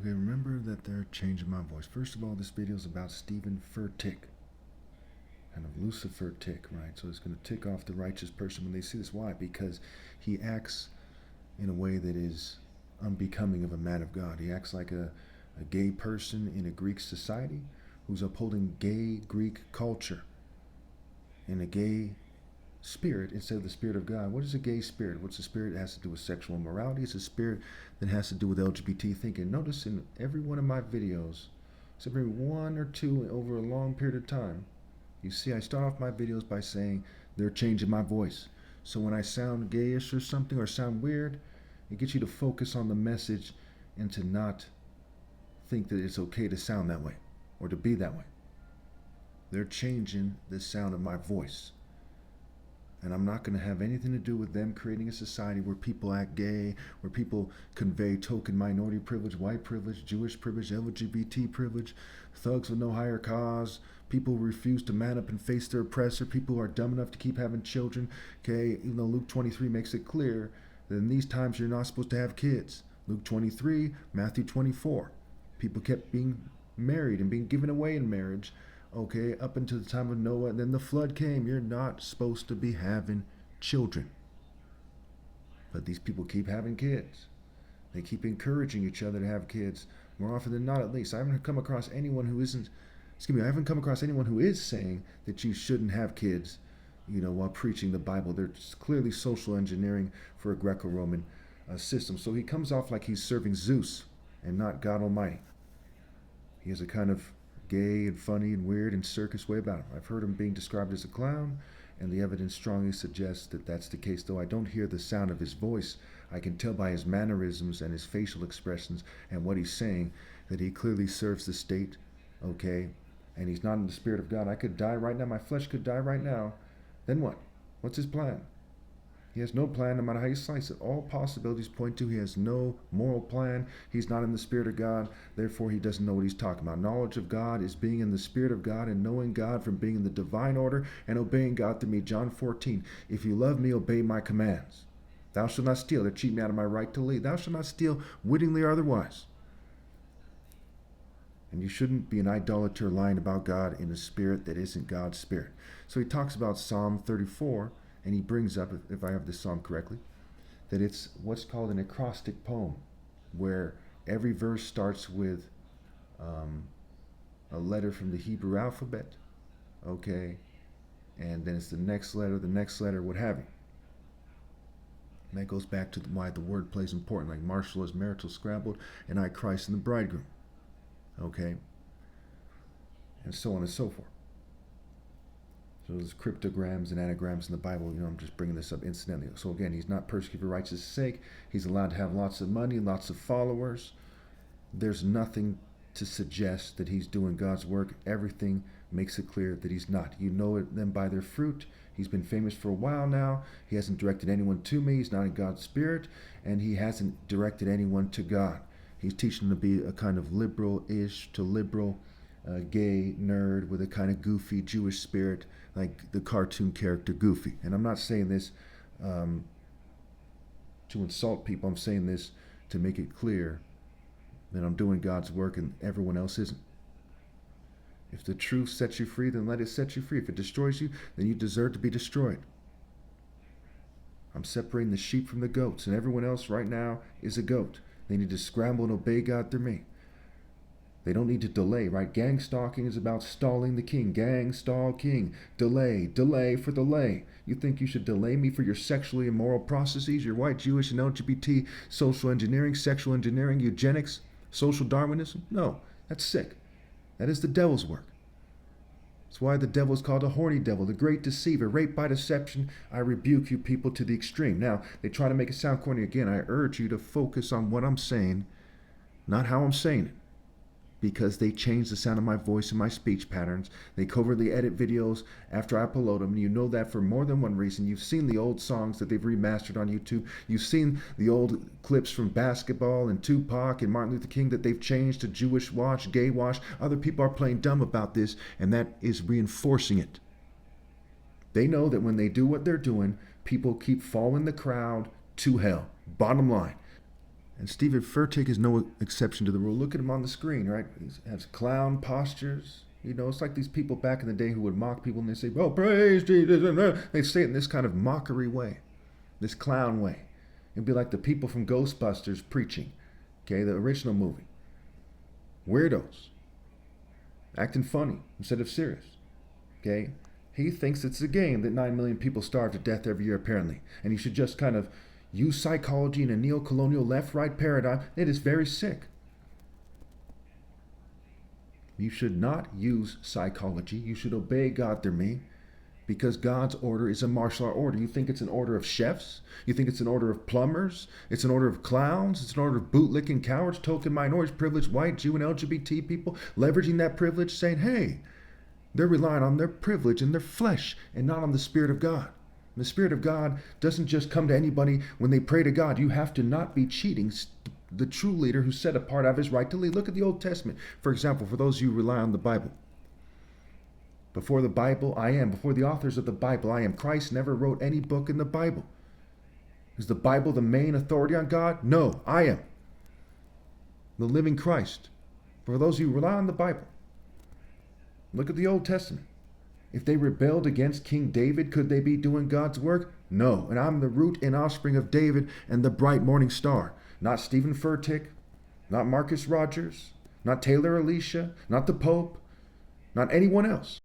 Okay, remember that they're changing my voice. First of all, this video is about Stephen Furtick, kind of Lucifer tick, right? So it's going to tick off the righteous person when they see this. Why? Because he acts in a way that is unbecoming of a man of God. He acts like a gay person in a Greek society who's upholding gay Greek culture in a gay spirit instead of the spirit of God. What is a gay spirit? What's a spirit that has to do with sexual immorality? It's a spirit that has to do with LGBT thinking. Notice in every one of my videos, except maybe one or two over a long period of time, you see I start off my videos by saying they're changing my voice. So when I sound gayish or something or sound weird, it gets you to focus on the message and to not think that it's okay to sound that way or to be that way. They're changing the sound of my voice. And I'm not going to have anything to do with them creating a society where people act gay, where people convey token minority privilege, white privilege, Jewish privilege, LGBT privilege, thugs with no higher cause, people who refuse to man up and face their oppressor, people who are dumb enough to keep having children. Okay, even though Luke 23 makes it clear that in these times you're not supposed to have kids. Luke 23, Matthew 24. People kept being married and being given away in marriage, okay, up until the time of Noah, and then the flood came. You're not supposed to be having children. But these people keep having kids. They keep encouraging each other to have kids. More often than not, at least. I haven't come across anyone who isn't, I haven't come across anyone who is saying that you shouldn't have kids, while preaching the Bible. They're clearly social engineering for a Greco-Roman system. So he comes off like he's serving Zeus and not God Almighty. He has a kind of gay and funny and weird and circus way about him. I've heard him being described as a clown, and the evidence strongly suggests that that's the case, though I don't hear the sound of his voice. I can tell by his mannerisms and his facial expressions and what he's saying that he clearly serves the state, okay? And he's not in the spirit of God. I could die right now. My flesh could die right now. Then what? What's his plan? He has no plan, no matter how you slice it. All possibilities point to he has no moral plan. He's not in the Spirit of God. Therefore, he doesn't know what he's talking about. Knowledge of God is being in the Spirit of God and knowing God from being in the divine order and obeying God through me. John 14, if you love me, obey my commands. Thou shalt not steal. They're cheating me out of my right to lead. Thou shalt not steal wittingly or otherwise. And you shouldn't be an idolater lying about God in a spirit that isn't God's spirit. So he talks about Psalm 34, and he brings up, if I have this psalm correctly, that it's what's called an acrostic poem, where every verse starts with a letter from the Hebrew alphabet, okay, and then it's the next letter, what have you. And that goes back to why the wordplay is important, like Marshall is marital scrambled, and I Christ and the bridegroom, okay, and so on and so forth. So there's cryptograms and anagrams in the Bible. I'm just bringing this up incidentally. So again, he's not persecuted for righteousness' sake. He's allowed to have lots of money, lots of followers. There's nothing to suggest that he's doing God's work. Everything makes it clear that he's not. You know them by their fruit. He's been famous for a while now. He hasn't directed anyone to me. He's not in God's spirit, and he hasn't directed anyone to God. He's teaching them to be a kind of liberal-ish to liberal gay nerd with a kind of goofy Jewish spirit, like the cartoon character Goofy. And I'm not saying this to insult people. I'm saying this to make it clear that I'm doing God's work and everyone else isn't. If the truth sets you free, then let it set you free. If it destroys you, then you deserve to be destroyed. I'm separating the sheep from the goats, and everyone else right now is a goat. They need to scramble and obey God through me. They don't need to delay, right? Gang stalking is about stalling the king. Gang, stall, king. Delay for delay. You think you should delay me for your sexually immoral processes, your white, Jewish, and LGBT social engineering, sexual engineering, eugenics, social Darwinism? No, that's sick. That is the devil's work. That's why the devil is called a horny devil, the great deceiver, rape by deception. I rebuke you people to the extreme. Now, they try to make it sound corny again. I urge you to focus on what I'm saying, not how I'm saying it. Because they change the sound of my voice and my speech patterns. They covertly edit videos after I upload them. You know that for more than one reason. You've seen the old songs that they've remastered on YouTube. You've seen the old clips from basketball and Tupac and Martin Luther King that they've changed to Jewish wash, gay wash. Other people are playing dumb about this, and that is reinforcing it. They know that when they do what they're doing, people keep following the crowd to hell. Bottom line. And Stephen Furtick is no exception to the rule. Look at him on the screen, right? He has clown postures. You know, it's like these people back in the day who would mock people and they say, "Oh, praise Jesus." They say it in this kind of mockery way, this clown way. It'd be like the people from Ghostbusters preaching, okay, the original movie. Weirdos. Acting funny instead of serious, okay? He thinks it's a game that 9 million people starve to death every year, apparently. And you should just kind of use psychology in a neo-colonial left-right paradigm. It is very sick. You should not use psychology. You should obey God through me, because God's order is a martial art order. You think it's an order of chefs? You think it's an order of plumbers? It's an order of clowns? It's an order of bootlicking cowards, token minorities, privileged white, Jew, and LGBT people, leveraging that privilege, saying, hey, they're relying on their privilege and their flesh and not on the Spirit of God. And the Spirit of God doesn't just come to anybody when they pray to God. You have to not be cheating the true leader who's set apart out of his right to lead. Look at the Old Testament. For example, for those of you who rely on the Bible. Before the Bible, I am. Before the authors of the Bible, I am. Christ never wrote any book in the Bible. Is the Bible the main authority on God? No, I am. The living Christ. For those of you who rely on the Bible, look at the Old Testament. If they rebelled against King David, could they be doing God's work? No. And I'm the root and offspring of David and the bright morning star. Not Stephen Furtick, not Marcus Rogers, not Taylor Alicia, not the Pope, not anyone else.